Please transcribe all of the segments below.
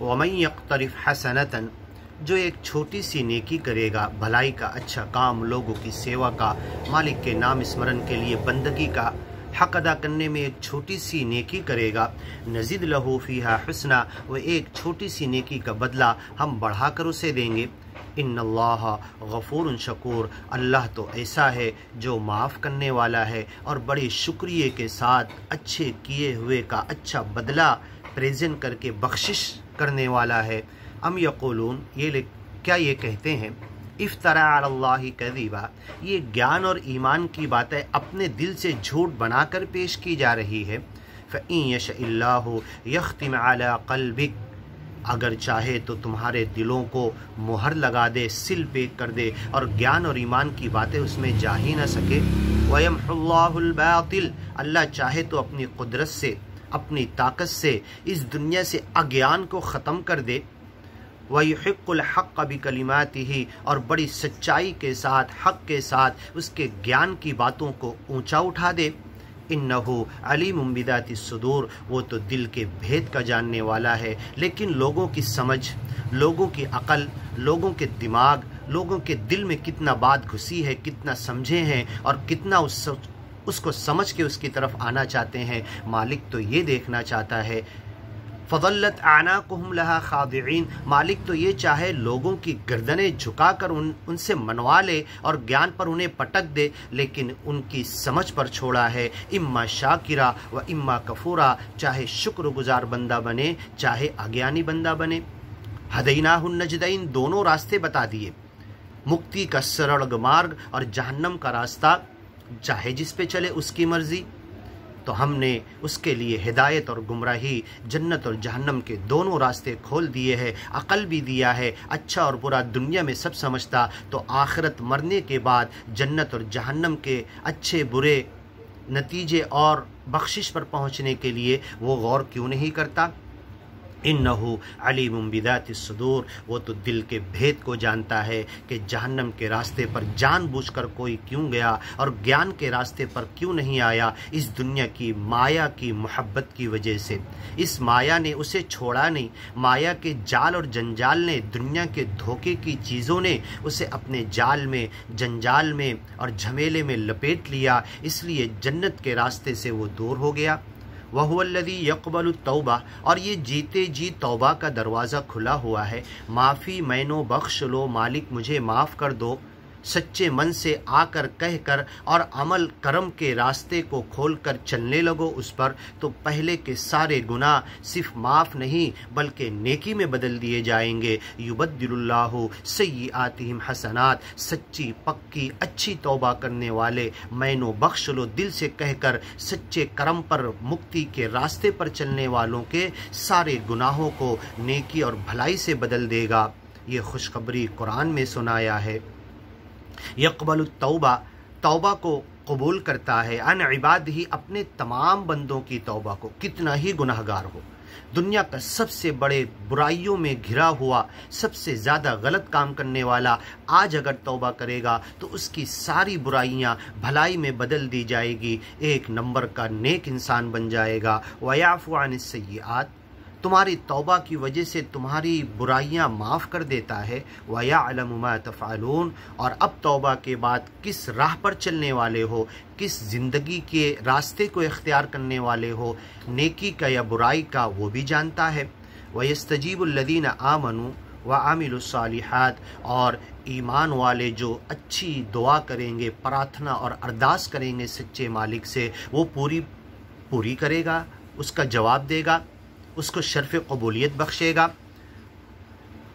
وَمَن يَقْتَرِفْ حَسَنَةً جو ایک چھوٹی سی نیکی کرے گا، بھلائی کا اچھا کام، لوگوں کی سیوا کا، مالک کے نام اسمرن کے لیے بندگی کا حق ادا کرنے میں ایک چھوٹی سی نیکی کرے گا، نزد لہو فیہا حسنا، وہ ایک چھوٹی سی نیکی کا بدلہ ہم بڑھا کر اسے دیں گے۔ ان اللہ غفور شکور، اللہ تو ایسا ہے جو معاف کرنے والا ہے اور بڑے شکریہ کے ساتھ اچھے کیے ہوئے کا اچھا بدلہ پریزنٹ کر کے بخشش کرنے والا ہے۔ ام یقولون، کیا یہ کہتے ہیں، افترا علی اللہ کذبا، یہ گیان اور ایمان کی باتیں اپنے دل سے جھوٹ بنا کر پیش کی جا رہی ہے۔ فإن یشاء اللہ یختم علی قلبک، اگر چاہے تو تمہارے دلوں کو مہر لگا دے، سل پیک کر دے، اور گیان اور ایمان کی باتیں اس میں جا ہی نہ سکے۔ وَيَمْحُ اللَّهُ الْبَاطِلَ، اللہ چاہے تو اپنی قدرت سے، اپنی طاقت سے اس دنیا سے اگیان کو ختم کر دے۔ وَيُحِقُّ الْحَقَّ بِكَلِمَاتِهِ، اور بڑی سچائی کے ساتھ، حق کے ساتھ اس کے گیان کی باتوں کو اونچا اٹھا دے۔ اِنَّهُ عَلِيمٌ بِذَاتِ الصُّدُورِ، وہ تو دل کے بھید کا جاننے والا ہے، لیکن لوگوں کی سمجھ، لوگوں کی عقل، لوگوں کے دماغ، لوگوں کے دل میں کتنا بات گھسی ہے، کتنا سمجھے ہیں اور کتنا اس کو سمجھ کے اس کی طرف آنا چاہتے ہیں، مالک تو یہ دیکھنا چاہتا ہے۔ فَظَلَّتْ أَعْنَاقُهُمْ لَهَا خَاضِعِينَ، مالک تو یہ چاہے لوگوں کی گردنیں جھکا کر ان سے منوا لے اور گیان پر انہیں پٹک دے، لیکن ان کی سمجھ پر چھوڑا ہے۔ اما شاکرا و اما کفورا، چاہے شکر گزار بندہ بنے، چاہے اگیانی بندہ بنے۔ ہدیناہ النجدین، دونوں راستے بتا دیے، مکتی کا سرڑ مارگ اور جہنم کا راستہ، چاہے جس پہ چلے اس کی مرضی۔ تو ہم نے اس کے لیے ہدایت اور گمراہی، جنت اور جہنم کے دونوں راستے کھول دیے ہیں، عقل بھی دیا ہے۔ اچھا اور برا دنیا میں سب سمجھتا، تو آخرت مرنے کے بعد جنت اور جہنم کے اچھے برے نتیجے اور بخشش پر پہنچنے کے لیے وہ غور کیوں نہیں کرتا؟ انہو علیم بذات الصدور، وہ تو دل کے بھید کو جانتا ہے کہ جہنم کے راستے پر جان بوجھ کر کوئی کیوں گیا اور گیان کے راستے پر کیوں نہیں آیا۔ اس دنیا کی مایا کی محبت کی وجہ سے، اس مایا نے اسے چھوڑا نہیں، مایا کے جال اور جنجال نے، دنیا کے دھوکے کی چیزوں نے اسے اپنے جال میں، جنجال میں اور جھمیلے میں لپیٹ لیا، اس لیے جنت کے راستے سے وہ دور ہو گیا۔ وَهُوَ الَّذِي يَقْبَلُ التَّوْبَةَ، اور یہ جیتے جی توبہ کا دروازہ کھلا ہوا ہے۔ معافی مینو بخش لو، مالک مجھے معاف کر دو، سچے من سے آ کر کہہ کر اور عمل کرم کے راستے کو کھول کر چلنے لگو اس پر، تو پہلے کے سارے گناہ صرف معاف نہیں بلکہ نیکی میں بدل دیے جائیں گے۔ یبدل اللہ سیئاتہم حسنات، سچی پکی اچھی توبہ کرنے والے مینو بخش لو دل سے کہہ کر سچے کرم پر، مکتی کے راستے پر چلنے والوں کے سارے گناہوں کو نیکی اور بھلائی سے بدل دے گا۔ یہ خوشخبری قرآن میں سنایا ہے۔ یقبل التوبہ، توبہ کو قبول کرتا ہے، عن عبادہ، اپنے تمام بندوں کی توبہ کو، کتنا ہی گناہگار ہو، دنیا کا سب سے بڑے برائیوں میں گھرا ہوا، سب سے زیادہ غلط کام کرنے والا، آج اگر توبہ کرے گا تو اس کی ساری برائیاں بھلائی میں بدل دی جائے گی، ایک نمبر کا نیک انسان بن جائے گا۔ وَيَعْفُو عَنِ السَّيِّئَاتِ، تمہاری توبہ کی وجہ سے تمہاری برائیاں معاف کر دیتا ہے۔ وَيَعْلَمُ مَا تَفْعَلُونَ، اور اب توبہ کے بعد کس راہ پر چلنے والے ہو، کس زندگی کے راستے کو اختیار کرنے والے ہو، نیکی کا یا برائی کا، وہ بھی جانتا ہے۔ وَيَسْتَجِيبُ الَّذِينَ آمَنُوا وَعَمِلُوا الصَّالِحَاتِ، اور ایمان والے جو اچھی دعا کریں گے، پرارتھنا اور ارداس کریں گے سچے مالک سے، وہ پوری کرے گا، اس کا جواب دے گا، اس کو شرف قبولیت بخشے گا۔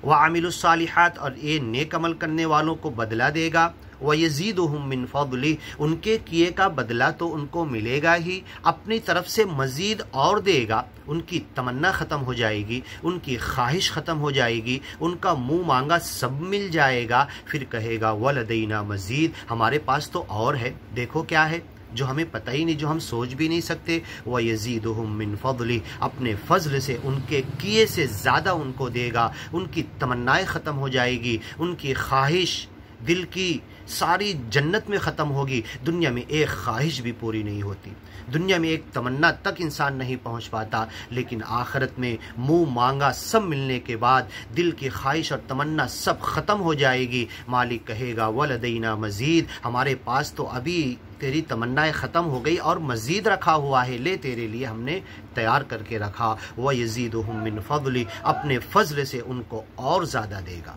وَعَمِلُوا الصَّالِحَاتِ، اور یہ نیک عمل کرنے والوں کو بدلہ دے گا۔ وَيَزِيدُهُم مِّن فَضْلِهِ، ان کے کیے کا بدلہ تو ان کو ملے گا ہی، اپنی طرف سے مزید اور دے گا۔ ان کی تمنا ختم ہو جائے گی، ان کی خواہش ختم ہو جائے گی، ان کا منہ مانگا سب مل جائے گا، پھر کہے گا وَلَدَيْنَا مزید، ہمارے پاس تو اور ہے، دیکھو کیا ہے جو ہمیں پتہ ہی نہیں، جو ہم سوچ بھی نہیں سکتے۔ وَيَزِيدُهُم مِّن فَضْلِهِ، اپنے فضل سے، ان کے کیے سے زیادہ ان کو دے گا، ان کی تمنائیں ختم ہو جائے گی، ان کی خواہش دل کی ساری جنت میں ختم ہوگی، دنیا میں ایک خواہش بھی پوری نہیں ہوتی، دنیا میں ایک تمنا تک انسان نہیں پہنچ پاتا، لیکن آخرت میں منہ مانگا سب ملنے کے بعد دل کی خواہش اور تمنا سب ختم ہو جائے گی۔ مالک کہے گا وَلَدَيْنَا مزید، ہمارے پاس تو ابھی تیری تمنائیں ختم ہو گئی اور مزید رکھا ہوا ہے، لے تیرے لیے ہم نے تیار کر کے رکھا۔ وَيَزِيدُهُم مِّن فَضْلِ، اپنے فضل سے ان کو اور زیادہ دے گا۔